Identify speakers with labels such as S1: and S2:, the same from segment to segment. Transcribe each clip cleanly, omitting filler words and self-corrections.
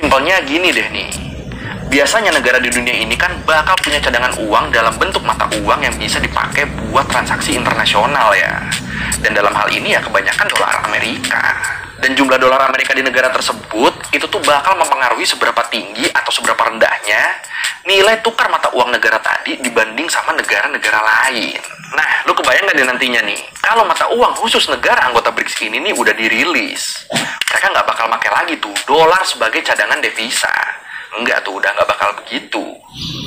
S1: Simpelnya gini deh nih. Biasanya negara di dunia ini kan bakal punya cadangan uang dalam bentuk mata uang yang bisa dipakai buat transaksi internasional ya. Dan dalam hal ini ya kebanyakan dolar Amerika. Dan jumlah dolar Amerika di negara tersebut itu tuh bakal mempengaruhi seberapa tinggi atau seberapa rendahnya nilai tukar mata uang negara tadi dibanding sama negara-negara lain. Nah, lu kebayang gak deh nantinya nih, kalau mata uang khusus negara anggota BRICS ini nih udah dirilis, mereka nggak bakal pakai lagi tuh dolar sebagai cadangan devisa. Enggak tuh, udah nggak bakal begitu.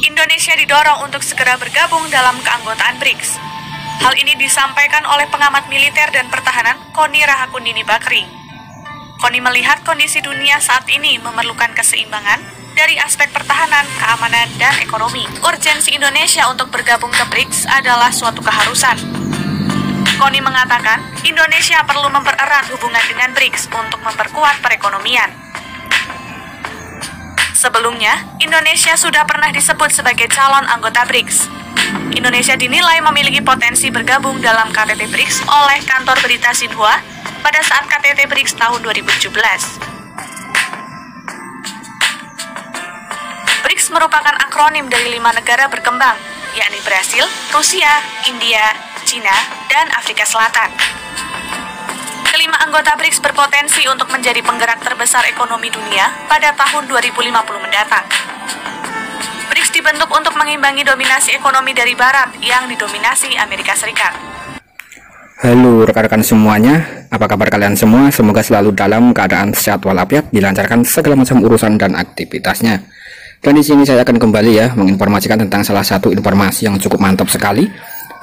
S2: Indonesia didorong untuk segera bergabung dalam keanggotaan BRICS. Hal ini disampaikan oleh pengamat militer dan pertahanan Koni Rahakundini Bakri. Koni melihat kondisi dunia saat ini memerlukan keseimbangan dari aspek pertahanan, keamanan, dan ekonomi. Urgensi Indonesia untuk bergabung ke BRICS adalah suatu keharusan. Koni mengatakan, Indonesia perlu mempererat hubungan dengan BRICS untuk memperkuat perekonomian. Sebelumnya, Indonesia sudah pernah disebut sebagai calon anggota BRICS. Indonesia dinilai memiliki potensi bergabung dalam KTT BRICS oleh kantor berita Xinhua pada saat KTT BRICS tahun 2017. BRICS merupakan akronim dari 5 negara berkembang, yakni Brasil, Rusia, India, Cina, dan Afrika Selatan. Kelima anggota BRICS berpotensi untuk menjadi penggerak terbesar ekonomi dunia pada tahun 2050 mendatang. BRICS dibentuk untuk mengimbangi dominasi ekonomi dari Barat yang didominasi Amerika Serikat.
S3: Halo rekan-rekan semuanya, apa kabar kalian semua? Semoga selalu dalam keadaan sehat walafiat, dilancarkan segala macam urusan dan aktivitasnya. Dan di sini saya akan kembali ya menginformasikan tentang salah satu informasi yang cukup mantap sekali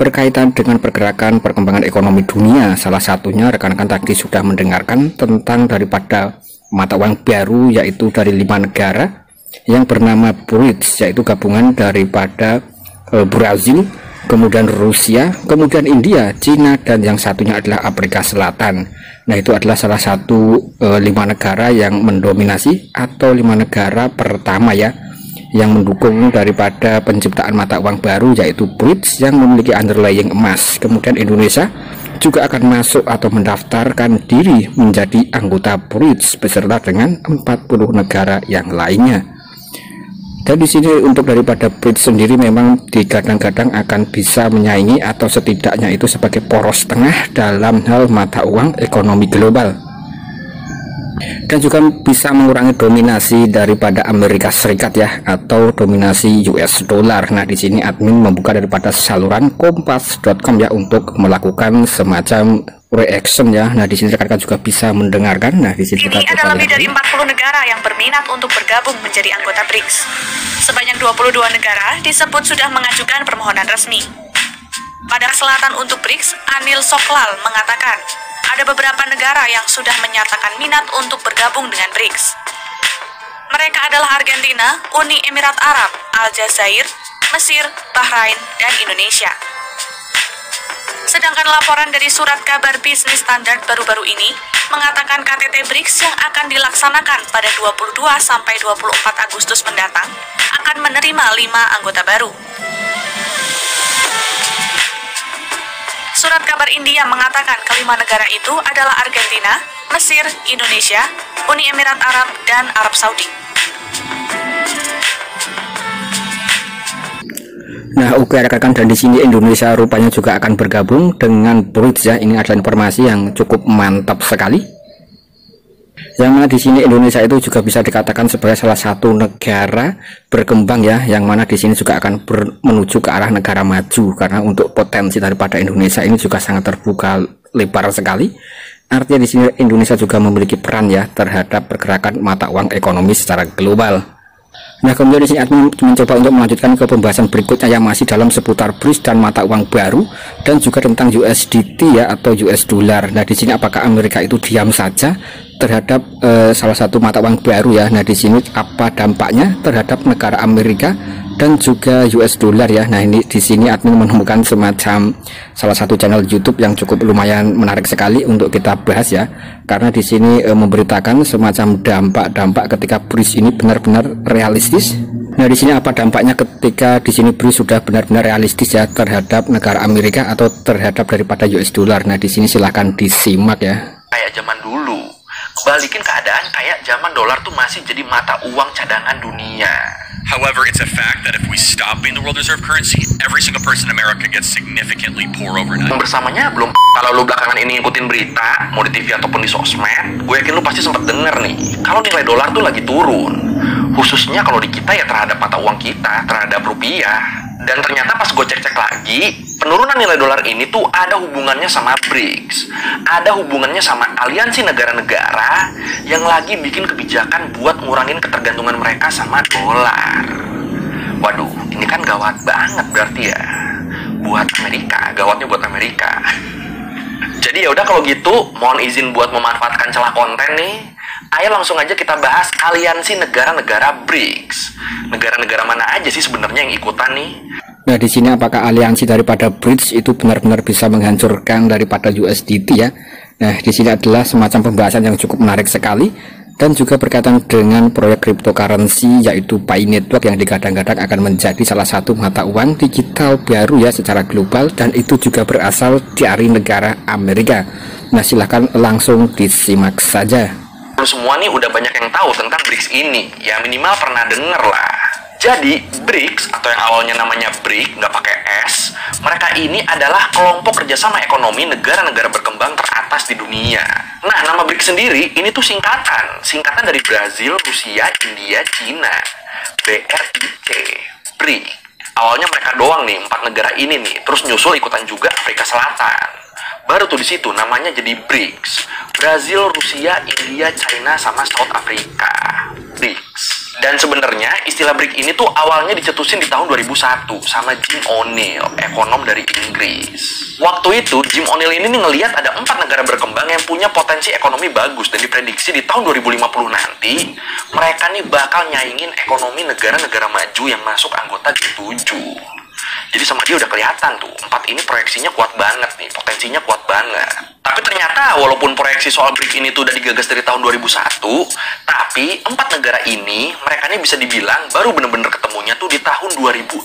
S3: berkaitan dengan pergerakan perkembangan ekonomi dunia. Salah satunya rekan-rekan tadi sudah mendengarkan tentang daripada mata uang baru, yaitu dari 5 negara yang bernama BRICS, yaitu gabungan daripada Brasil, kemudian Rusia, kemudian India, Cina, dan yang satunya adalah Afrika Selatan. Nah, itu adalah salah satu 5 negara yang mendominasi atau 5 negara pertama ya yang mendukung daripada penciptaan mata uang baru, yaitu BRICS yang memiliki underlying emas. Kemudian Indonesia juga akan masuk atau mendaftarkan diri menjadi anggota BRICS beserta dengan 40 negara yang lainnya. Dan di sini untuk daripada BRICS sendiri memang digadang-gadang akan bisa menyaingi atau setidaknya itu sebagai poros tengah dalam hal mata uang ekonomi global, dan juga bisa mengurangi dominasi daripada Amerika Serikat ya, atau dominasi US dollar. Nah, di sini admin membuka daripada saluran kompas.com ya untuk melakukan semacam reaction ya. Nah, di sini rekan-rekan juga bisa mendengarkan. Nah, di sini
S2: ini ada lebih dari 40 negara yang berminat untuk bergabung menjadi anggota BRICS. Sebanyak 22 negara disebut sudah mengajukan permohonan resmi. Pada selatan untuk BRICS, Anil Soklal mengatakan ada beberapa negara yang sudah menyatakan minat untuk bergabung dengan BRICS. Mereka adalah Argentina, Uni Emirat Arab, Aljazair, Mesir, Bahrain, dan Indonesia. Sedangkan laporan dari surat kabar bisnis standar baru-baru ini mengatakan KTT BRICS yang akan dilaksanakan pada 22 sampai 24 Agustus mendatang akan menerima 5 anggota baru. Surat kabar India mengatakan kelima negara itu adalah Argentina, Mesir, Indonesia, Uni Emirat Arab, dan Arab Saudi.
S3: Nah, oke rekan-rekan, dan di sini Indonesia rupanya juga akan bergabung dengan BRICS ya. Ini adalah informasi yang cukup mantap sekali. Yang mana di sini Indonesia itu juga bisa dikatakan sebagai salah satu negara berkembang ya, yang mana di sini juga akan menuju ke arah negara maju, karena untuk potensi daripada Indonesia ini juga sangat terbuka lebar sekali. Artinya di sini Indonesia juga memiliki peran ya terhadap pergerakan mata uang ekonomi secara global. Nah, kemudian di sini admin mencoba untuk melanjutkan ke pembahasan berikutnya yang masih dalam seputar BRICS dan mata uang baru, dan juga tentang USDT ya atau US dollar. Nah, di sini apakah Amerika itu diam saja terhadap salah satu mata uang baru ya? Nah, di sini apa dampaknya terhadap negara Amerika dan juga US dollar ya? Nah, ini di sini admin menemukan semacam salah satu channel YouTube yang cukup lumayan menarik sekali untuk kita bahas ya, karena di sini memberitakan semacam dampak-dampak ketika BRICS ini benar-benar realistis. Nah, di sini apa dampaknya ketika di sini BRICS sudah benar-benar realistis ya terhadap negara Amerika atau terhadap daripada US dollar. Nah, di sini silahkan disimak ya.
S1: Kayak zaman dulu, balikin keadaan kayak zaman dolar tuh masih jadi mata uang cadangan dunia.
S4: However, it's a fact that if we stop being the world reserve currency, every single person in America gets significantly poor overnight.
S1: Bersamanya belum. Kalau lu belakangan ini ngikutin berita, mau di TV ataupun di sosmed, gue yakin lu pasti sempat denger nih, kalau nilai dolar tuh lagi turun. Khususnya kalau di kita ya terhadap mata uang kita, terhadap rupiah. Dan ternyata pas gue cek-cek lagi, penurunan nilai dolar ini tuh ada hubungannya sama BRICS. Ada hubungannya sama aliansi negara-negara yang lagi bikin kebijakan buat ngurangin ketergantungan mereka sama dolar. Waduh, ini kan gawat banget berarti ya. Buat Amerika, gawatnya buat Amerika. Jadi ya udah kalau gitu, mohon izin buat memanfaatkan celah konten nih. Ayo langsung aja kita bahas aliansi negara-negara BRICS. Negara-negara mana aja sih sebenarnya yang ikutan nih?
S3: Nah, di sini apakah aliansi daripada BRICS itu benar-benar bisa menghancurkan daripada USDT ya? Nah, di sini adalah semacam pembahasan yang cukup menarik sekali dan juga berkaitan dengan proyek cryptocurrency yaitu Pi Network yang digadang-gadang akan menjadi salah satu mata uang digital baru ya secara global, dan itu juga berasal dari negara Amerika. Nah, silahkan langsung disimak saja.
S1: Semua nih udah banyak yang tahu tentang BRICS ini, ya minimal pernah denger lah. Jadi BRICS atau yang awalnya namanya BRIC nggak pakai S, mereka ini adalah kelompok kerjasama ekonomi negara-negara berkembang teratas di dunia. Nah, nama BRICS sendiri ini tuh singkatan dari Brazil, Rusia, India, Cina. BRIC, BRIC. Awalnya mereka doang nih, 4 negara ini nih, terus nyusul ikutan juga Afrika Selatan. Baru tuh di situ namanya jadi BRICS. Brazil, Rusia, India, China, sama South Africa. BRICS. Dan sebenarnya istilah BRIC ini tuh awalnya dicetusin di tahun 2001 sama Jim O'Neill, ekonom dari Inggris. Waktu itu Jim O'Neill ini ngelihat ada 4 negara berkembang yang punya potensi ekonomi bagus, dan diprediksi di tahun 2050 nanti mereka nih bakal nyaingin ekonomi negara-negara maju yang masuk anggota G7. Jadi sama dia udah kelihatan tuh, 4 ini proyeksinya kuat banget nih, potensinya kuat banget. Tapi ternyata walaupun proyeksi soal BRIC ini tuh udah digagas dari tahun 2001, tapi 4 negara ini, mereka ini bisa dibilang baru bener-bener ketemunya tuh di tahun 2006.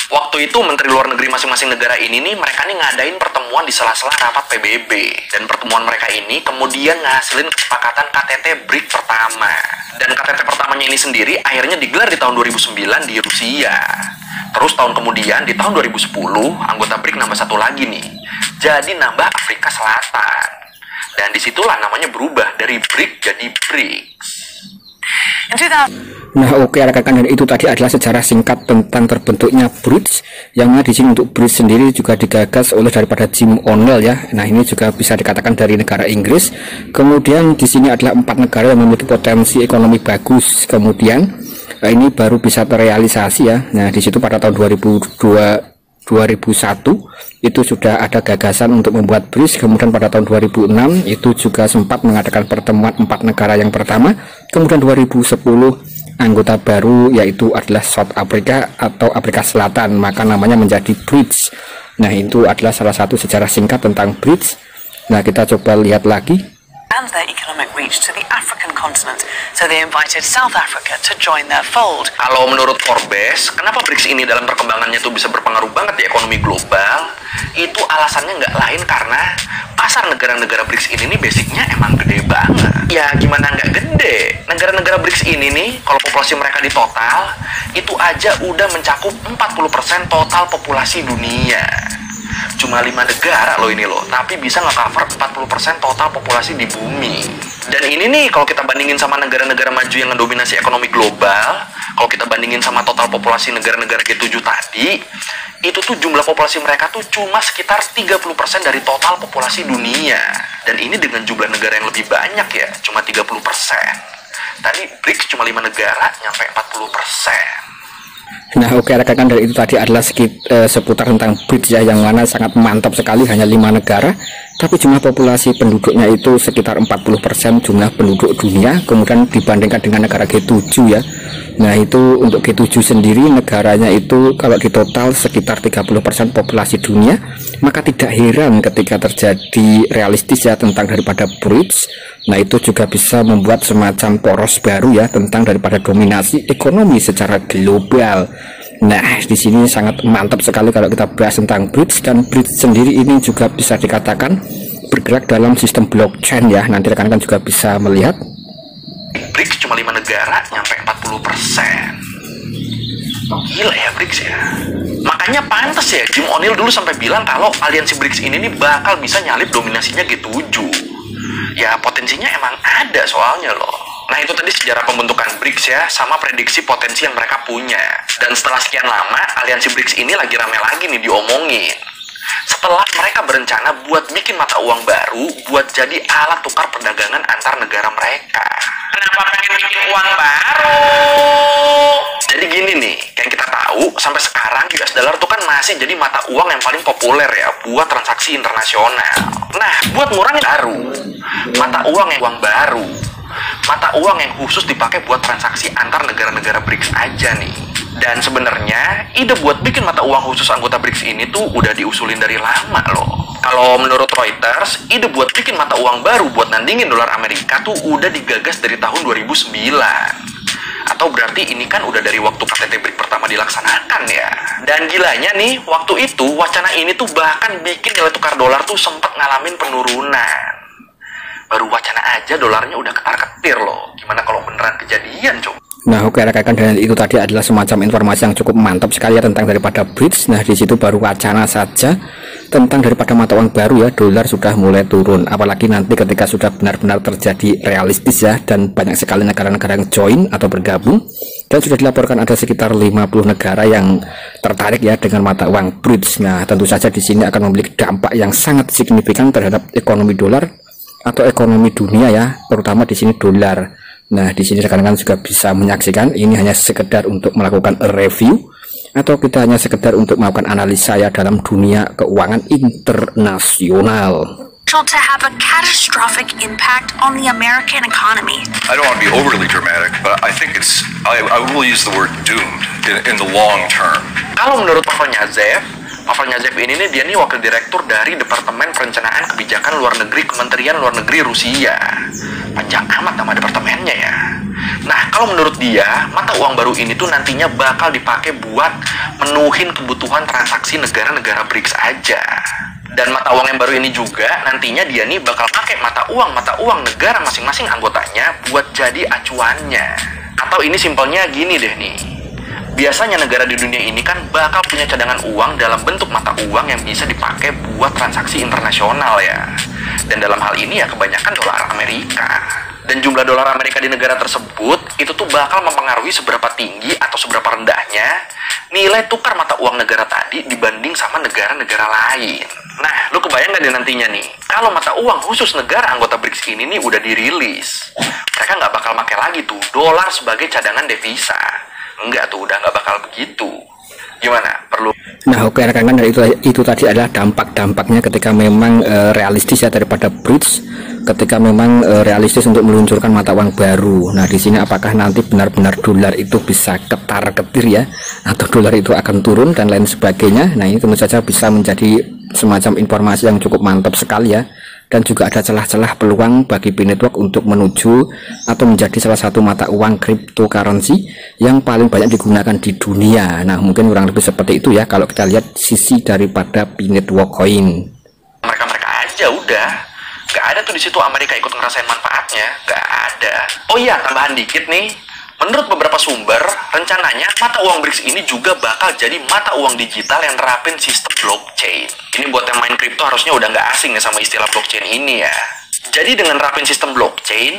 S1: Waktu itu Menteri Luar Negeri masing-masing negara ini nih, mereka nih ngadain pertemuan di sela-sela rapat PBB. Dan pertemuan mereka ini kemudian ngasilin kesepakatan KTT BRIC pertama. Dan KTT pertamanya ini sendiri akhirnya digelar di tahun 2009 di Rusia. Terus tahun kemudian di tahun 2010 anggota BRIC nambah 1 lagi nih, jadi nambah Afrika Selatan. Dan disitulah namanya berubah dari BRIC jadi BRICS.
S3: Nah, oke rekan-rekan, dan itu tadi adalah sejarah singkat tentang terbentuknya BRICS, yang mana di sini untuk BRICS sendiri juga digagas oleh daripada Jim O'Neill ya. Nah, ini juga bisa dikatakan dari negara Inggris. Kemudian di sini adalah 4 negara yang memiliki potensi ekonomi bagus. Kemudian ini baru bisa terrealisasi ya. Nah, di situ pada tahun 2001 itu sudah ada gagasan untuk membuat BRICS. Kemudian pada tahun 2006 itu juga sempat mengadakan pertemuan 4 negara yang pertama. Kemudian 2010 anggota baru yaitu adalah South Africa atau Afrika Selatan, maka namanya menjadi BRICS. Nah, itu adalah salah satu sejarah singkat tentang BRICS. Nah, kita coba lihat lagi.
S5: And their economic reach to the African continent, so they invited South Africa to join their fold.
S1: Kalau menurut Forbes, kenapa BRICS ini dalam perkembangannya tuh bisa berpengaruh banget di ekonomi global? Itu alasannya nggak lain karena pasar negara-negara BRICS ini nih basicnya emang gede banget. Ya gimana nggak gede? Negara-negara BRICS ini nih, kalau populasi mereka di total, itu aja udah mencakup 40% total populasi dunia. Cuma 5 negara loh ini loh, tapi bisa nge-cover 40% total populasi di bumi. Dan ini nih kalau kita bandingin sama negara-negara maju yang mendominasi ekonomi global, kalau kita bandingin sama total populasi negara-negara G7 tadi, itu tuh jumlah populasi mereka tuh cuma sekitar 30% dari total populasi dunia. Dan ini dengan jumlah negara yang lebih banyak ya, cuma 30%. Tadi BRICS cuma 5 negara, nyampe 40%.
S3: Nah, oke rekan-rekan, dari itu tadi adalah seputar tentang BRICS ya, yang mana sangat mantap sekali, hanya 5 negara tapi jumlah populasi penduduknya itu sekitar 40% jumlah penduduk dunia. Kemudian dibandingkan dengan negara G7 ya. Nah, itu untuk G7 sendiri negaranya itu kalau di total sekitar 30% populasi dunia, maka tidak heran ketika terjadi realistis ya tentang daripada BRICS. Nah, itu juga bisa membuat semacam poros baru ya tentang daripada dominasi ekonomi secara global. Nah, di sini sangat mantap sekali kalau kita bahas tentang BRICS. Dan BRICS sendiri ini juga bisa dikatakan bergerak dalam sistem blockchain ya. Nanti rekan-rekan juga bisa melihat
S1: BRICS cuma 5 negara nyampe 40%. Gila ya BRICS ya. Makanya pantas ya Jim O'Neill dulu sampai bilang kalau aliansi BRICS ini nih bakal bisa nyalip dominasinya G7. Ya potensinya emang ada soalnya loh. Nah itu tadi sejarah pembentukan BRICS ya, sama prediksi potensi yang mereka punya. Dan setelah sekian lama, aliansi BRICS ini lagi rame lagi nih diomongin. Setelah mereka berencana buat bikin mata uang baru, buat jadi alat tukar perdagangan antar negara mereka. Kenapa pengen bikin uang baru? Jadi gini nih, yang kita tahu, sampai sekarang US dollar tuh kan masih jadi mata uang yang paling populer ya, buat transaksi internasional. Nah, buat ngurangin baru, mata uang yang uang baru, mata uang yang khusus dipakai buat transaksi antar negara-negara BRICS aja nih. Dan sebenarnya ide buat bikin mata uang khusus anggota BRICS ini tuh udah diusulin dari lama loh. Kalau menurut Reuters, ide buat bikin mata uang baru buat nandingin dolar Amerika tuh udah digagas dari tahun 2009. Atau berarti ini kan udah dari waktu KTT BRICS pertama dilaksanakan ya. Dan gilanya nih, waktu itu wacana ini tuh bahkan bikin nilai tukar dolar tuh sempat ngalamin penurunan. Baru wacana aja dolarnya udah ketar-ketir loh. Gimana kalau beneran kejadian coba?
S3: Nah oke rekan-rekan, dan itu tadi adalah semacam informasi yang cukup mantap sekali ya tentang daripada BRICS. Nah di situ baru wacana saja tentang daripada mata uang baru ya, dolar sudah mulai turun. Apalagi nanti ketika sudah benar-benar terjadi realistis ya, dan banyak sekali negara-negara yang join atau bergabung. Dan sudah dilaporkan ada sekitar 50 negara yang tertarik ya dengan mata uang BRICS. Nah tentu saja di sini akan memiliki dampak yang sangat signifikan terhadap ekonomi dolar atau ekonomi dunia ya, terutama di sini dolar. Nah, di sini rekan-rekan juga bisa menyaksikan ini hanya sekedar untuk melakukan review atau kita hanya sekedar untuk melakukan analisa ya dalam dunia keuangan internasional.
S6: To have a catastrophic impact on the American economy.
S7: I don't want to be overly dramatic, but I think I will use the word doomed in the long term.
S1: Kalau menurut Pavel Nyazev ini nih, dia nih wakil direktur dari Departemen Perencanaan Kebijakan Luar Negeri Kementerian Luar Negeri Rusia. Panjang amat nama departemennya ya. Nah, kalau menurut dia, mata uang baru ini tuh nantinya bakal dipakai buat menuhin kebutuhan transaksi negara-negara BRICS aja. Dan mata uang yang baru ini juga nantinya dia nih bakal pakai mata uang negara masing-masing anggotanya buat jadi acuannya. Atau ini simpelnya gini deh nih. Biasanya negara di dunia ini kan bakal punya cadangan uang dalam bentuk mata uang yang bisa dipakai buat transaksi internasional ya. Dan dalam hal ini ya kebanyakan dolar Amerika. Dan jumlah dolar Amerika di negara tersebut itu tuh bakal mempengaruhi seberapa tinggi atau seberapa rendahnya nilai tukar mata uang negara tadi dibanding sama negara-negara lain. Nah, lu kebayang gak deh nantinya nih, kalau mata uang khusus negara anggota BRICS ini nih udah dirilis, mereka nggak bakal pakai lagi tuh dolar sebagai cadangan devisa. Enggak tuh, udah nggak bakal begitu. Gimana? Perlu?
S3: Nah oke rekan-rekan, itu tadi adalah dampak-dampaknya ketika memang realistis ya daripada BRICS, ketika memang realistis untuk meluncurkan mata uang baru. Nah di sini apakah nanti benar-benar dolar itu bisa ketar-ketir ya, atau dolar itu akan turun dan lain sebagainya. Nah ini tentu saja bisa menjadi semacam informasi yang cukup mantap sekali ya. Dan juga ada celah-celah peluang bagi Binetwork untuk menuju atau menjadi salah satu mata uang cryptocurrency yang paling banyak digunakan di dunia. Nah mungkin kurang lebih seperti itu ya kalau kita lihat sisi daripada Binetwork Coin.
S1: Mereka aja udah nggak ada tuh di situ Amerika ikut ngerasain manfaatnya, nggak ada. Oh iya, tambahan dikit nih. Menurut beberapa sumber, rencananya mata uang BRICS ini juga bakal jadi mata uang digital yang nerapin sistem blockchain. Ini buat yang main kripto harusnya udah nggak asing ya sama istilah blockchain ini ya. Jadi dengan nerapin sistem blockchain,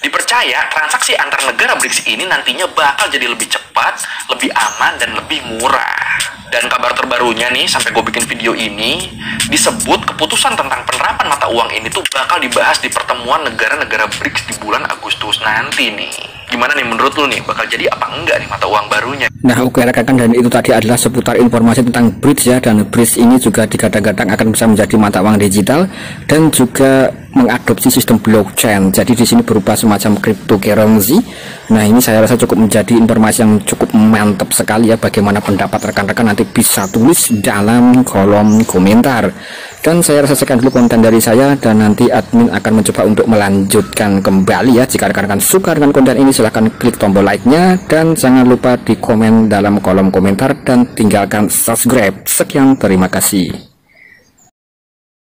S1: dipercaya transaksi antar negara BRICS ini nantinya bakal jadi lebih cepat, lebih aman, dan lebih murah. Dan kabar terbarunya nih, sampai gue bikin video ini, disebut keputusan tentang penerapan mata uang ini tuh bakal dibahas di pertemuan negara-negara BRICS di bulan Agustus nanti nih. Gimana nih menurut lu nih, bakal jadi apa enggak nih mata uang barunya?
S3: Nah oke rekan-rekan, dan itu tadi adalah seputar informasi tentang BRICS ya. Dan BRICS ini juga digadang-gadang akan bisa menjadi mata uang digital dan juga mengadopsi sistem blockchain. Jadi di sini berupa semacam cryptocurrency. Nah ini saya rasa cukup menjadi informasi yang cukup mantap sekali ya. Bagaimana pendapat rekan-rekan nanti bisa tulis dalam kolom komentar. Dan saya rasa sekian dulu konten dari saya, dan nanti admin akan mencoba untuk melanjutkan kembali ya. Jika rekan-rekan suka dengan konten ini, silahkan klik tombol like-nya dan jangan lupa di komen dalam kolom komentar dan tinggalkan subscribe. Sekian, terima kasih.